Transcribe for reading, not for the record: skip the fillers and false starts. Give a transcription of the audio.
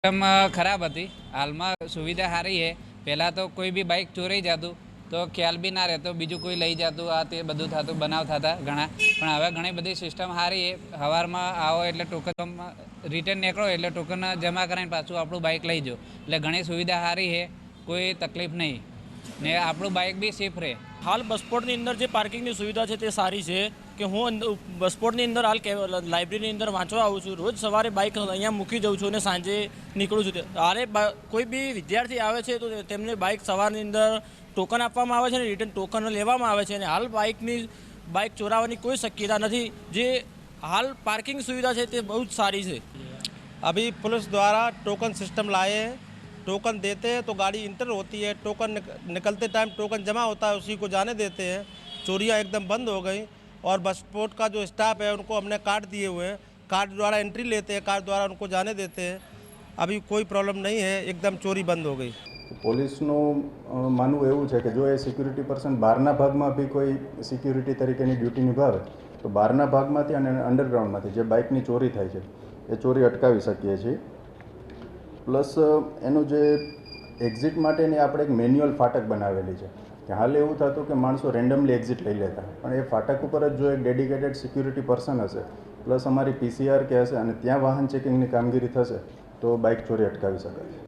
System ખરાબ હતી. હાલમાં સુવિધા સારી છે. પહેલાં તો કોઈ બી બાઇક ચોરાઈ જતું તો ખ્યાલ બી ના રહેતો, બીજું કોઈ લઈ જતું, આ તે બધું થતું, બનાવ થતા ઘણા. પણ હવે ઘણી બધી સિસ્ટમ સારી છે. સવારમાં આવો એટલે ટોકન રિટર્ન નીકળો એટલે ટોકન જમા કરીને પાછું આપણું બાઇક લઈ જાઓ. એટલે ઘણી સુવિધા સારી છે, કોઈ તકલીફ નહીં ને આપણું બાઇક બી સેફ રહે. હાલ બસપોર્ટની અંદર જે પાર્કિંગની સુવિધા છે તે સારી છે કે હું બસપોર્ટની અંદર હાલ લાઇબ્રેરીની અંદર વાંચવા આવું છું. રોજ સવારે બાઇક અહીંયા મૂકી જાઉં છું અને સાંજે નીકળું છું. હાલે કોઈ બી વિદ્યાર્થી આવે છે તો તેમને બાઇક સવારની અંદર ટોકન આપવામાં આવે છે અને રિટર્ન ટોકન લેવામાં આવે છે. અને હાલ બાઇક ચોરાવાની કોઈ શક્યતા નથી. જે हाल पार्किंग सुविधा है तो बहुत सारी है। अभी पुलिस द्वारा टोकन सिस्टम लाए हैं। टोकन देते हैं तो गाड़ी इंटर होती है, टोकन निकलते टाइम टोकन जमा होता है, उसी को जाने देते हैं। चोरियां एकदम बंद हो गई। और बस पोर्ट का जो स्टाफ है उनको हमने कार्ड दिए हुए हैं, कार्ड द्वारा एंट्री लेते हैं, कार्ड द्वारा उनको जाने देते हैं। अभी कोई प्रॉब्लम नहीं है, एकदम चोरी बंद हो गई। પોલીસનું માનવું એવું છે કે જો એ સિક્યુરિટી પર્સન બહારના ભાગમાં બી કોઈ સિક્યુરિટી તરીકેની ડ્યુટી નિભાવે તો બહારના ભાગમાંથી અને અંડરગ્રાઉન્ડમાંથી જે બાઇકની ચોરી થાય છે એ ચોરી અટકાવી શકીએ છીએ. પ્લસ એનું જે એક્ઝિટ માટેની આપણે એક મેન્યુઅલ ફાટક બનાવેલી છે કે હાલ એવું થતું કે માણસો રેન્ડમલી એક્ઝિટ લઈ લેતા, પણ એ ફાટક ઉપર જ જો એક ડેડિકેટેડ સિક્યુરિટી પર્સન હશે પ્લસ અમારી PCR કે હશે અને ત્યાં વાહન ચેકિંગની કામગીરી થશે તો બાઇક ચોરી અટકાવી શકાય.